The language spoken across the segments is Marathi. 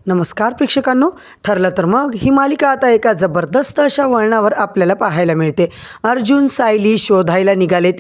नमस्कार प्रेक्षकांनो, ठरलं तर मग ही मालिका आता एका जबरदस्त अशा वळणावर आपल्याला पाहायला मिळते. अर्जुन सायली शोधायला निघालेत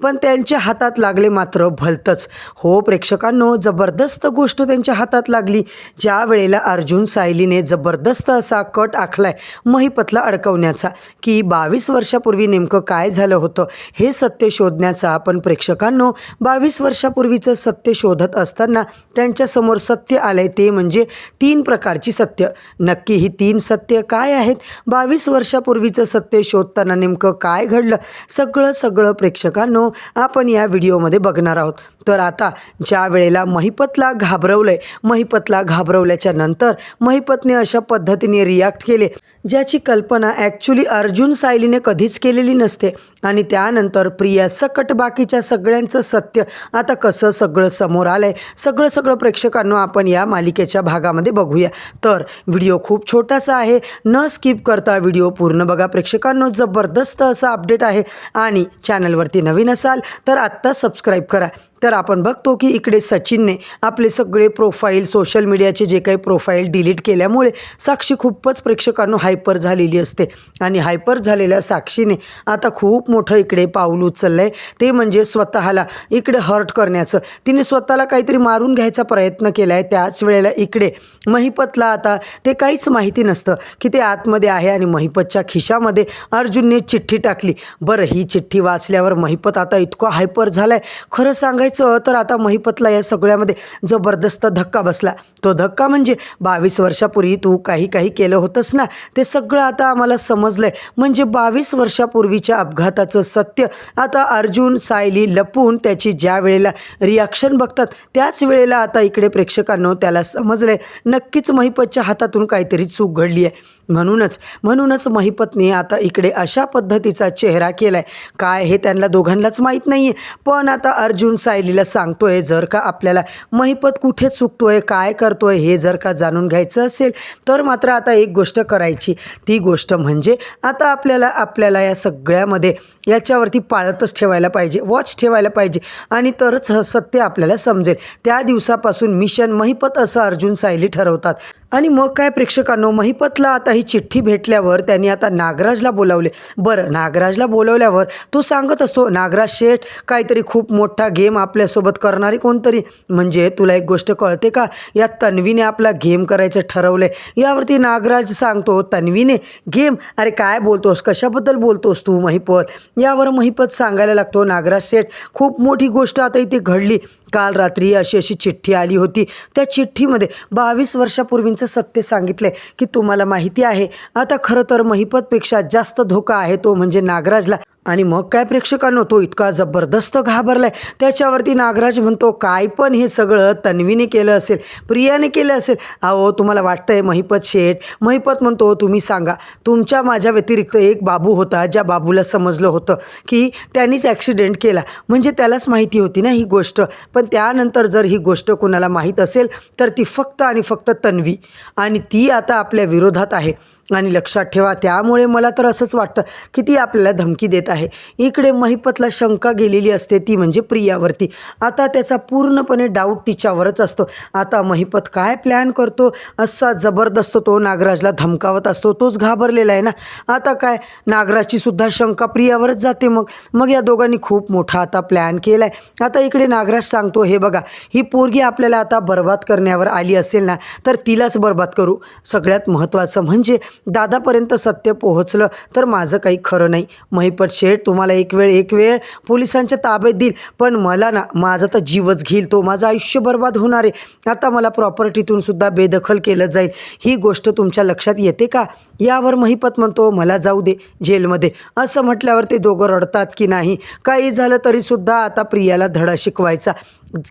पण त्यांच्या हातात लागले मात्र भलतंच. हो प्रेक्षकांनो, जबरदस्त गोष्ट त्यांच्या हातात लागली. ज्या वेळेला अर्जुन सायलीने जबरदस्त असा कट आखलाय महिपतला अडकवण्याचा, की 22 वर्षापूर्वी नेमकं काय झालं होतं हे सत्य शोधण्याचा. पण प्रेक्षकांनो, 22 वर्षापूर्वीचं सत्य शोधत असताना त्यांच्यासमोर सत्य आलंय, ते म्हणजे 3 प्रकारची सत्य. नक्की ही 3 सत्य काय आहेत? 22 वर्षापूर्वीचं सत्य शोधताना नेमकं काय घडलं? सगळं प्रेक्षकांनो आपण या व्हिडिओमध्ये बघणार आहोत. तर आता ज्या वेळेला महिपतला घाबरवल्याच्या नंतर महिपतने अशा पद्धतीने रिॲक्ट केले, ज्याची कल्पना ॲक्च्युली अर्जुन सायलीने कधीच केलेली नसते. आणि त्यानंतर प्रिया सकट बाकीच्या सगळ्यांचं सत्य आता कसं सगळं समोर आलंय, सगळं प्रेक्षकांनो आपण या मालिकेच्या भागामध्ये बघूया. तर व्हिडिओ खूप छोटासा आहे, न स्किप करता व्हिडिओ पूर्ण बघा प्रेक्षकांनो. जबरदस्त असा अपडेट आहे. आणि चॅनलवरती नवीन असाल तर आत्ता सबस्क्राईब करा. तर आपण बघतो की इकडे सचिनने आपले सगळे प्रोफाईल, सोशल मीडियाचे जे काही प्रोफाईल डिलीट केल्यामुळे साक्षी खूपच प्रेक्षकांनो हायपर झालेली असते. आणि हायपर झालेल्या साक्षीने आता खूप मोठं इकडे पाऊल उचललं आहे, ते म्हणजे स्वतःला इकडे हर्ट करण्याचं. तिने स्वतःला काहीतरी मारून घ्यायचा प्रयत्न केला आहे. त्याच वेळेला इकडे महिपतला आता ते काहीच माहिती नसतं की ते आतमध्ये आहे. आणि महिपतच्या खिशामध्ये अर्जुनने चिठ्ठी टाकली. बरं, ही चिठ्ठी वाचल्यावर महिपत आता इतका हायपर झाला आहे, खरं सांगायचं तर आता महिपतला या सगळ्यामध्ये जबरदस्त धक्का बसला. तो धक्का म्हणजे 22 वर्षापूर्वी तू काही केलं होतंस ना, ते सगळं आता आम्हाला समजलंय. म्हणजे 22 वर्षापूर्वीच्या अपघाताचं सत्य आता अर्जुन सायली लपवून त्याची ज्या वेळेला रिॲक्शन बघतात त्याच वेळेला आता इकडे प्रेक्षकांनो त्याला समजलंय नक्कीच महिपतच्या हातातून काहीतरी चूक घडली आहे. म्हणूनच महिपतने आता इकडे अशा पद्धतीचा चेहरा केलाय. काय हे त्यांना दोघांनाच माहीत नाही आहे. पण आता अर्जुन सायलीला सांगतोय, जर का आपल्याला महिपत कुठे चुकतोय, काय करतोय हे जर का जाणून घ्यायचं असेल तर मात्र आता एक गोष्ट करायची. ती गोष्ट म्हणजे आता आपल्याला या सगळ्यामध्ये याच्यावरती पाळतच ठेवायला पाहिजे, वॉच ठेवायला पाहिजे. आणि तरच सत्य आपल्याला समजेल. त्या दिवसापासून मिशन महिपत असं अर्जुन सायली ठरवतात. आणि मग काय प्रेक्षकांनो, महिपतला आता ही चिठ्ठी भेटल्यावर त्यांनी आता नागराजला बोलावले. बरं, नागराजला बोलवल्यावर तो सांगत असतो, नागराज शेठ काहीतरी खूप मोठा गेम आपल्यासोबत करणारे कोणतरी. म्हणजे तुला एक गोष्ट कळते का, या तन्वीने आपला गेम करायचं ठरवलं आहे. यावरती नागराज सांगतो, तन्वीने गेम? अरे काय बोलतोस, कशाबद्दल बोलतोस तू महिपत? यावर महिपत सांगायला लागतो, नागराज शेठ खूप मोठी गोष्ट आता इथे घडली. काल रात्री अशी चिठ्ठी आली होती. त्या चिठ्ठीमध्ये 22 वर्षापूर्वींचं सत्य सांगितलं आहे की तुम्हाला माहिती आहे आता खरं तर महिपतपेक्षा जास्त धोका आहे तो म्हणजे नागराजला. आणि मग काय प्रेक्षकांनो, तो इतका जबरदस्त घाबरलाय. त्याच्यावरती नागराज म्हणतो, काय पण हे सगळं तन्वीने केलं असेल, प्रियाने केलं असेल. अहो तुम्हाला वाटतंय महिपत शेठ? महिपत म्हणतो, तुम्ही सांगा, तुमच्या माझ्या व्यतिरिक्त एक बाबू होता, ज्या बाबूला समजलं होतं की त्यांनीच ॲक्सिडेंट केला. म्हणजे त्यालाच माहिती होती ना ही गोष्ट. पण त्यानंतर जर ही गोष्ट कोणाला माहीत असेल तर ती फक्त आणि फक्त तन्वी. आणि ती आता आपल्या विरोधात आहे. आणि लक्षात ठेवा, त्यामुळे मला तर असंच वाटतं की ती आपल्याला धमकी देत आहे. इकडे महिपतला शंका गेलेली असते, ती म्हणजे प्रियावरती. आता त्याचा पूर्णपणे डाऊट तिच्यावरच असतो. आता महिपत काय प्लॅन करतो, असा जबरदस्त तो नागराजला धमकावत असतो. तोच घाबरलेला आहे ना. आता काय, नागराजची सुद्धा शंका प्रियावरच जाते. मग या दोघांनी खूप मोठा आता प्लॅन केला आहे. आता इकडे नागराज सांगतो, हे बघा, ही पोरगी आपल्याला आता बर्बाद करण्यावर आली असेल ना, तर तिलाच बर्बाद करू. सगळ्यात महत्त्वाचं म्हणजे दादापर्यंत सत्य पोहोचलं तर माझं काही खरं नाही. महिपत शेठ तुम्हाला एक वेळ पोलिसांच्या ताब्यात देईल, पण मला ना माझा तर जीवच घेईल तो. माझं आयुष्य बर्बाद होणार आहे. आता मला प्रॉपर्टीतून सुद्धा बेदखल केलं जाईल. ही गोष्ट तुमच्या लक्षात येते का? यावर महिपत म्हणतो, मला जाऊ दे जेलमध्ये. असं म्हटल्यावर ते दोघं रडतात की नाही, काही झालं तरीसुद्धा आता प्रियाला धडा शिकवायचा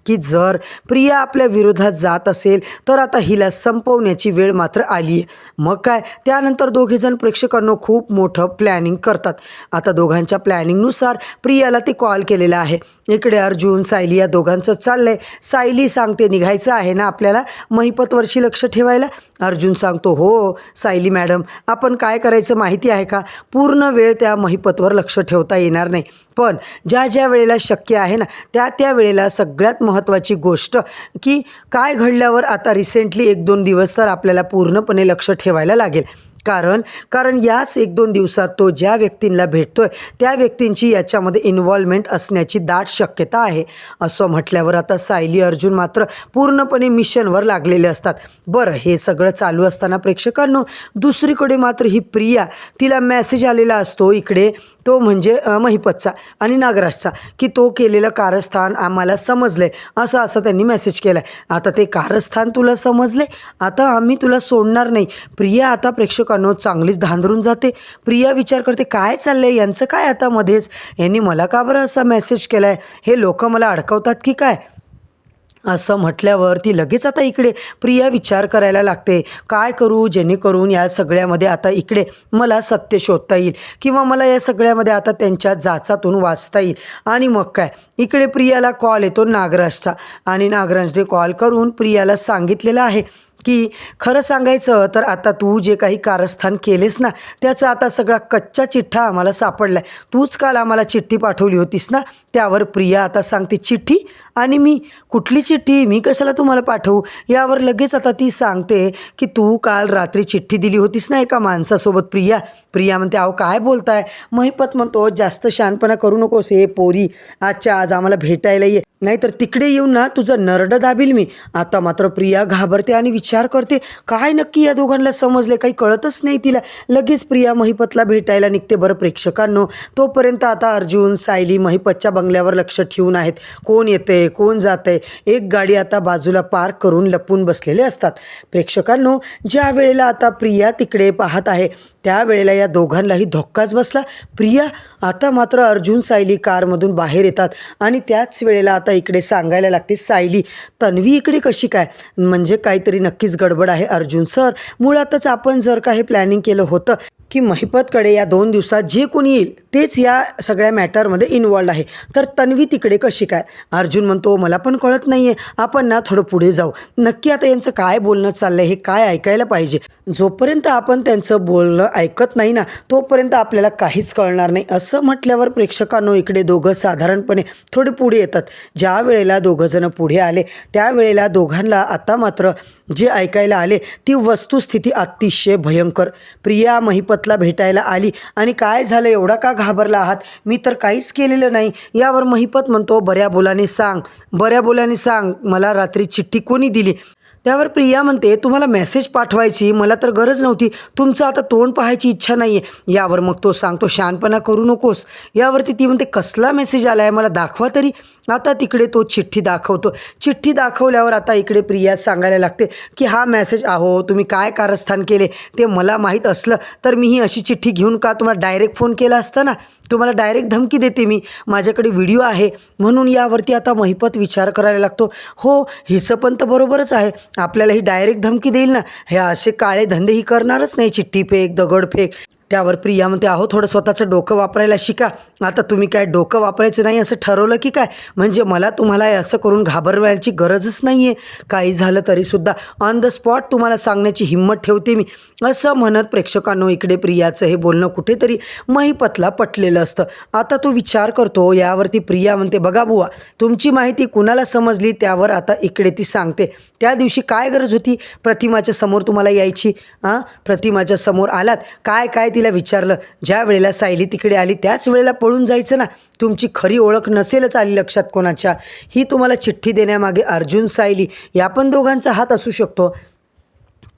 की जर प्रिया आपल्या विरोधात जात असेल तर आता हिला संपवण्याची वेळ मात्र आली आहे. मग काय, त्यानंतर दोघेजण प्रेक्षकांनो खूप मोठं प्लॅनिंग करतात. आता दोघांच्या प्लॅनिंगनुसार प्रियाला ते कॉल केलेला आहे. इकडे अर्जुन सायली या दोघांचं चाललंय. सायली सांगते, निघायचं आहे ना आपल्याला महिपतवरशी लक्ष ठेवायला? अर्जुन सांगतो, हो सायली मॅडम, आपण काय करायचं माहिती आहे का, पूर्ण वेळ त्या महिपतवर लक्ष ठेवता येणार नाही. पण ज्या वेळेला शक्य आहे ना त्या वेळेला सगळ्यात महत्त्वाची गोष्ट की काय घडल्यावर आता रिसेंटली 1-2 दिवस तर आपल्याला पूर्णपणे लक्ष ठेवायला लागेल. कारण याच 1-2 दिवसात तो ज्या व्यक्तींना भेटतोय त्या व्यक्तींची याच्यामध्ये इन्व्हॉल्वमेंट असण्याची दाट शक्यता आहे. असं म्हटल्यावर आता सायली अर्जुन मात्र पूर्णपणे मिशनवर लागलेले असतात. बरं, हे सगळं चालू असताना प्रेक्षकांनो दुसरीकडे मात्र ही प्रिया, तिला मेसेज आलेला असतो इकडे, तो म्हणजे महिपतचा आणि नागराजचा, की तो केलेलं कारस्थान आम्हाला समजलं आहे, असं त्यांनी मेसेज केला आहे. आता ते कारस्थान तुला समजले, आता आम्ही तुला सोडणार नाही. प्रिया आता प्रेक्षकांनो चांगलीच धांदरून जाते. प्रिया विचार करते, काय चाललं आहे यांचं, काय आता मध्येच यांनी मला का बरं असा मेसेज केला आहे, हे लोक मला अडकवतात की काय. असं म्हटल्यावर ती लगेच आता इकडे प्रिया विचार करायला लागते, काय करू जेणेकरून या सगळ्यामध्ये आता इकडे मला सत्य शोधता येईल किंवा मला या सगळ्यामध्ये आता त्यांच्या जाचातून वाचता येईल. आणि मग काय, इकडे प्रियाला कॉल येतो नागराजचा आणि नागराजने कॉल करून प्रियाला सांगितलेलं आहे की खरं सांगायचं तर आता तू जे काही कारस्थान केलेस ना त्याचा आता सगळा कच्चा चिठ्ठा आम्हाला सापडला आहे. तूच काल आम्हाला चिठ्ठी पाठवली होतीस ना. त्यावर प्रिया आता सांगते, चिठ्ठी? आणि मी कुठली चिठ्ठी, मी कशाला तुम्हाला पाठवू. यावर लगेच आता ती सांगते की तू काल रात्री चिठ्ठी दिली होतीस ना एका माणसासोबत. प्रिया म्हणते, अहो काय बोलताय. महिपत म्हणतो, जास्त शहाणपणा करू नकोस, हे पोरी आजच्या आज आम्हाला भेटायला ये, नाहीतर तिकडे येऊन ना तुझं नरडं दाबील मी. आता मात्र प्रिया घाबरते आणि विचार करते, काय नक्की या दोघांना समजले, काही कळतच नाही तिला. लगेच प्रिया महिपतला भेटायला निघते. बरं प्रेक्षकांनो, तोपर्यंत आता अर्जुन सायली महिपतच्या बंगल्यावर लक्ष ठेवून आहेत. कोण येते कोण जाते. एक गाडी आता बाजूला पार्क करून लपून बसलेले असतात. प्रेक्षकांनो, ज्या वेळेला आता प्रिया तिकडे पाहत आहे त्यावेळेला या दोघांनाही धक्काच बसला. प्रिया आता मात्र अर्जुन सायली कारमधून बाहेर येतात आणि त्याच वेळेला आता इकडे सांगायला लागते सायली, तन्वी इकडे कशी काय, म्हणजे काहीतरी नक्कीच गडबड आहे अर्जुन सर. मुळातच आपण जर का हे प्लॅनिंग केलं होतं की महिपतकडे या 2 दिवसात जे कोणी येईल तेच या सगळ्या मॅटरमध्ये इन्वॉल्ड आहे, तर तन्वी तिकडे कशी काय. अर्जुन म्हणतो, मला पण कळत नाही आहे, आपण ना थोडं पुढे जाऊ, नक्की आता यांचं काय बोलणं चाललं आहे हे काय ऐकायला पाहिजे. जोपर्यंत आपण त्यांचं बोलणं ऐकत नाही ना तोपर्यंत आपल्याला काहीच कळणार नाही. असं म्हटल्यावर प्रेक्षकांनो इकडे दोघं साधारणपणे थोडे पुढे येतात. ज्या वेळेला दोघंजणं पुढे आले त्यावेळेला दोघांना आता मात्र जे ऐकायला आले ती वस्तुस्थिती अतिशय भयंकर. प्रिया महिपतला भेटायला आली आणि काय झालं, एवढा का घाबरला आहात, मी तर काहीच केलेलं नाही. यावर महिपत म्हणतो, बऱ्या बोलाने सांग मला रात्री चिठ्ठी कोणी दिली. त्यावर प्रिया म्हणते, तुम्हाला मेसेज पाठवायची मला तर गरज नव्हती, तुमचं आता तोंड पाहायची इच्छा नाही आहे. यावर मग तो सांगतो, शहाणपणा करू नकोस. यावरती ती म्हणते, कसला मेसेज आला आहे मला दाखवा तरी. आता तिकडे तो चिठ्ठी दाखवतो. चिठ्ठी दाखवल्यावर आता इकडे प्रिया सांगायला लागते की हा मेसेज, अहो तुम्ही काय कारस्थान केले ते मला माहीत असलं तर मी ही अशी चिठ्ठी घेऊन का तुम्हाला डायरेक्ट फोन केला असता ना, तुम्हाला डायरेक्ट धमकी देते मी, माझ्याकडे व्हिडिओ आहे म्हणून. यावरती आता महिपत विचार करायला लागतो, हो हिचं पण तर बरोबरच आहे, आपल्याला ही डायरेक्ट धमकी देईल ना, हे असे काळे धंदे ही करणारच नाही, चिठ्ठी फेक दगड फेक. त्यावर प्रिया म्हणते, अहो थोडं स्वतःचं डोकं वापरायला शिका. आता तुम्ही काय डोकं वापरायचं नाही असं ठरवलं की काय, म्हणजे मला तुम्हाला असं करून घाबरवायची गरजच नाही आहे, काही झालं तरीसुद्धा ऑन द स्पॉट तुम्हाला सांगण्याची हिंमत ठेवते मी. असं म्हणत प्रेक्षकांनो इकडे प्रियाचं हे बोलणं कुठेतरी महिपतला पटलेलं असतं. आता तो विचार करतो. यावरती प्रिया म्हणते, बघा बुवा तुमची माहिती कुणाला समजली. त्यावर आता इकडे ती सांगते, त्या दिवशी काय गरज होती प्रतिमाच्या समोर तुम्हाला यायची. प्रतिमाच्या समोर आलात, काय तिला विचारलं. ज्या वेळेला सायली तिकडे आली त्याच वेळेला पळून जायचं ना, तुमची खरी ओळख नसेलच आली लक्षात कोणाच्या. ही तुम्हाला चिठ्ठी देण्यामागे अर्जुन सायली या पण दोघांचा हात असू शकतो.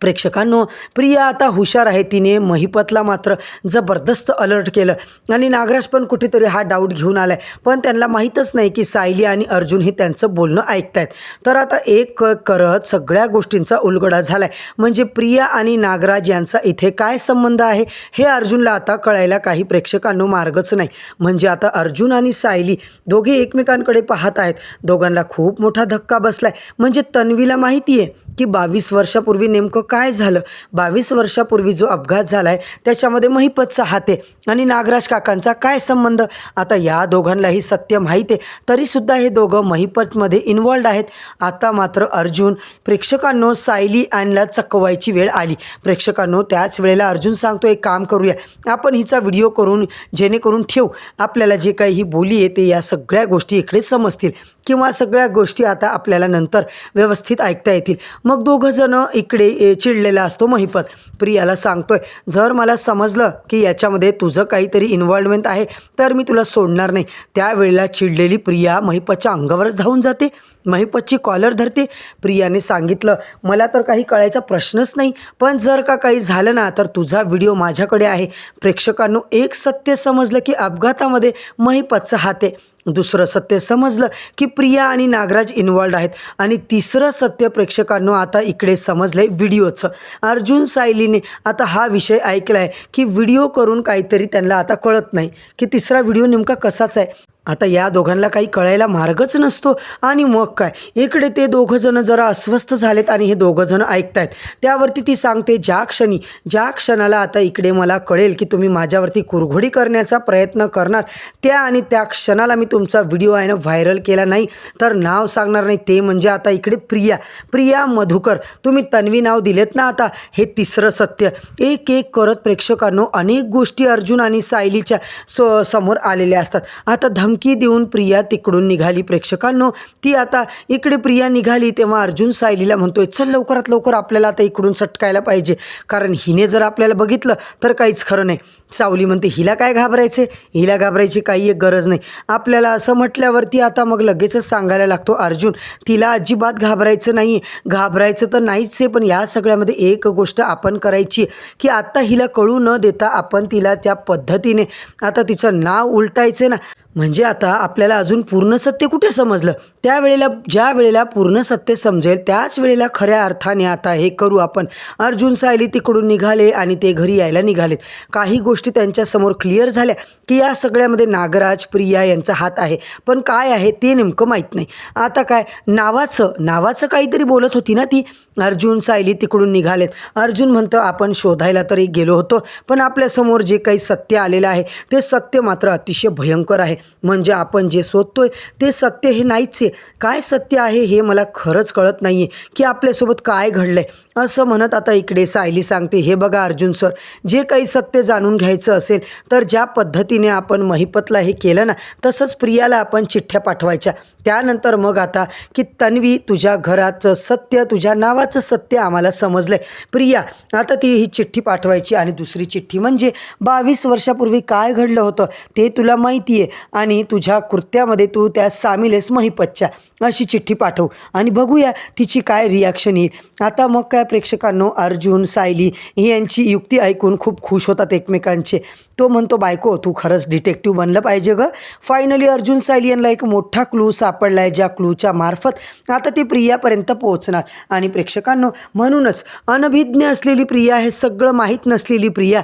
प्रेक्षकांनो, प्रिया आता हुशार आहे. तिने महिपतला मात्र जबरदस्त अलर्ट केलं आणि नागराज पण कुठेतरी हा डाऊट घेऊन आला आहे, पण त्यांना माहीतच नाही की सायली आणि अर्जुन हे त्यांचं बोलणं ऐकतायत. तर आता एक करत सगळ्या गोष्टींचा उलगडा झाला आहे. म्हणजे प्रिया आणि नागराज यांचा इथे काय संबंध आहे हे अर्जुनला आता कळायला काही प्रेक्षकांनो मार्गच नाही. म्हणजे आता अर्जुन आणि सायली दोघे एकमेकांकडे पाहत आहेत. दोघांना खूप मोठा धक्का बसला आहे. म्हणजे तन्वीला माहिती आहे की 22 वर्षापूर्वी नेमकं काय झालं? 22 वर्षापूर्वी जो अपघात झाला आहे त्याच्यामध्ये महिपतचा हात आहे आणि नागराज काकांचा काय संबंध? आता या दोघांनाही सत्य माहीत आहे, तरीसुद्धा हे दोघं महिपतमध्ये इन्वॉल्ड आहेत. आता मात्र अर्जुन प्रेक्षकांनो सायली आणला चकवायची वेळ आली. प्रेक्षकांनो त्याच वेळेला अर्जुन सांगतो एक काम करूया, आपण हिचा व्हिडिओ करून जेणेकरून ठेवू, आपल्याला जे काही ही बोली आहे ते या सगळ्या गोष्टी इकडे समजतील किंवा सगळ्या गोष्टी आता आपल्याला नंतर व्यवस्थित ऐकता येतील. मग दोघं जण इकडे चिडलेला असतो महिपत. प्रियाला सांगतोय जर मला समजलं की याच्यामध्ये तुझं काहीतरी इन्व्हॉल्वमेंट आहे तर मी तुला सोडणार नाही. त्यावेळेला चिडलेली प्रिया महिपतच्या अंगावरच धावून जाते, महिपतची कॉलर धरते. प्रियाने सांगितलं मला तर काही कळायचा प्रश्नच नाही, पण जर का काही झालं ना तर तुझा व्हिडिओ माझ्याकडे आहे. प्रेक्षकांनो एक सत्य समजलं की अपघातामध्ये महिपतचा हात आहे. दुसरं सत्य समजलं की प्रिया आणि नागराज इन्वॉल्ड आहेत. आणि तिसरं सत्य प्रेक्षकांनो आता इकडे समजलं आहे व्हिडिओचं. अर्जुन सायलीने आता हा विषय ऐकला आहे की व्हिडिओ करून काहीतरी त्यांना आता कळत नाही की तिसरा व्हिडिओ नेमका कसाच आहे. आता या दोघांना काही कळायला मार्गच नसतो. आणि मग काय, इकडे ते दोघंजणं जरा अस्वस्थ झालेत आणि हे दोघंजणं ऐकतायत. त्यावरती ती सांगते ज्या क्षणाला आता इकडे मला कळेल की तुम्ही माझ्यावरती कुरघोडी करण्याचा प्रयत्न करणार त्या क्षणाला मी तुमचा व्हिडिओ आहे ना व्हायरल केला नाही तर नाव सांगणार नाही. ते म्हणजे आता इकडे प्रिया मधुकर, तुम्ही तन्वी नाव दिलेत ना. आता हे तिसरं सत्य एक एक करत प्रेक्षकांनो अनेक गोष्टी अर्जुन आणि सायलीच्या समोर आलेल्या असतात. आता धमकी देऊन प्रिया तिकडून निघाली. प्रेक्षकांनो ती आता इकडे प्रिया निघाली तेव्हा अर्जुन सायलीला म्हणतोय चल लवकरात लवकर आपल्याला आता इकडून सटकायला पाहिजे, कारण हिने जर आपल्याला बघितलं तर काहीच खरं नाही. सावली म्हणते हिला काय घाबरायचे, हिला घाबरायची काही एक गरज नाही. आपल्याला असं म्हटल्यावरती आता मग लगेचच सांगायला लागतो अर्जुन तिला अजिबात घाबरायचं नाही. घाबरायचं तर नाहीच आहे, पण या सगळ्यामध्ये एक गोष्ट आपण करायची की आता हिला कळू न देता आपण तिला त्या पद्धतीने आता तिचं नाव उलटायचं ना. म्हणजे आता आपल्याला अजून पूर्ण सत्य कुठे समजलं, ज्या वेळेला पूर्ण सत्य समजेल त्याच वेळेला खऱ्या अर्थाने आता हे करू आपण. अर्जुन सायली तिकडून निघाले आणि ते घरी यायला निघालेत. काही गोष्टी त्यांच्यासमोर क्लिअर झाल्या की या सगळ्यामध्ये नागराज प्रिया यांचा हात आहे, पण काय आहे ते नेमकं माहीत नाही. आता काय नावाचं काहीतरी बोलत होती ना ती. अर्जुन सायली तिकडून निघालेत. अर्जुन म्हणतं आपण शोधायला तरी गेलो होतो, पण आपल्यासमोर जे काही सत्य आलेलं आहे ते सत्य मात्र अतिशय भयंकर आहे. म्हणजे आपण जे शोधतोय ते सत्य हे नाहीच आहे. काय सत्य आहे हे मला खरंच कळत नाही आहे की आपल्यासोबत काय घडलं आहे. असं म्हणत आता इकडे सायली सांगते हे बघा अर्जुन सर, जे काही सत्य जाणून घ्यायचं असेल तर ज्या पद्धतीने आपण महिपतला हे केलं ना तसंच प्रियाला आपण चिठ्ठ्या पाठवायच्या. त्यानंतर मग आता की तन्वी तुझ्या घराचं सत्य, तुझ्या नावाचं सत्य आम्हाला समजलं आहे. प्रिया आता ती ही चिठ्ठी पाठवायची आणि दुसरी चिठ्ठी म्हणजे 22 वर्षापूर्वी काय घडलं होतं ते तुला माहिती आहे आणि तुझ्या कृत्यामध्ये तू त्या सामील आहेस महिपतच्या, अशी चिठ्ठी पाठव आणि बघूया तिची काय रिॲक्शन येईल. आता मग काय प्रेक्षकांनो अर्जुन सायली यांची युक्ती ऐकून खूप खुश होतात एकमेकांचे. तो म्हणतो बायको तू खरंच डिटेक्टिव्ह बनलं पाहिजे गं. फायनली अर्जुन सायली यांना एक मोठा क्लू सापडला आहे, ज्या क्लूच्या मार्फत आता ती प्रियापर्यंत पोहोचणार. आणि प्रेक्षकांनो म्हणूनच अनभिज्ञ असलेली प्रिया, हे सगळं माहीत नसलेली प्रिया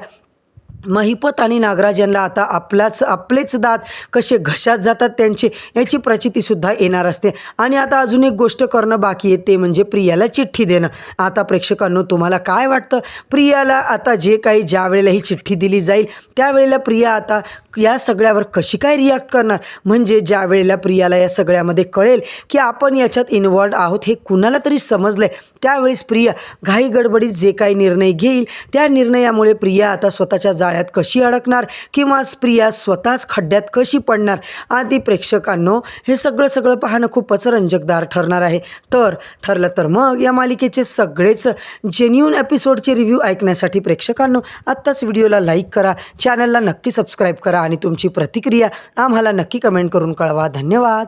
महिपत आणि नागराज यांना आता आपलेच दात कसे घशात जातात त्यांचे याची प्रचितीसुद्धा येणार असते. आणि आता अजून एक गोष्ट करणं बाकी आहे ते म्हणजे प्रियाला चिठ्ठी देणं. आता प्रेक्षकांनो तुम्हाला काय वाटतं, प्रियाला आता ज्या वेळेला ही चिठ्ठी दिली जाईल त्यावेळेला प्रिया आता या सगळ्यावर कशी काय रिॲक्ट करणार. म्हणजे ज्या वेळेला प्रियाला या सगळ्यामध्ये कळेल की आपण याच्यात इन्वॉल्ड आहोत हे कुणाला तरी समजलं आहे, त्यावेळेस प्रिया घाई गडबडीत जे काही निर्णय घेईल त्या निर्णयामुळे प्रिया आता स्वतःच्या जाळ्यात कशी अडकणार किंवा प्रिया स्वतःच खड्ड्यात कशी पडणार. आधी प्रेक्षकांनो हे सगळं पाहणं खूपच रंजकदार ठरणार आहे. तर ठरलं तर मग या मालिकेचे सगळेच जेन्युइन एपिसोडचे रिव्ह्यू ऐकण्यासाठी प्रेक्षकांनो आत्ताच व्हिडिओला लाईक करा, चॅनलला नक्की सबस्क्राईब करा आणि तुमची प्रतिक्रिया आम्हाला नक्की कमेंट करून कळवा. धन्यवाद.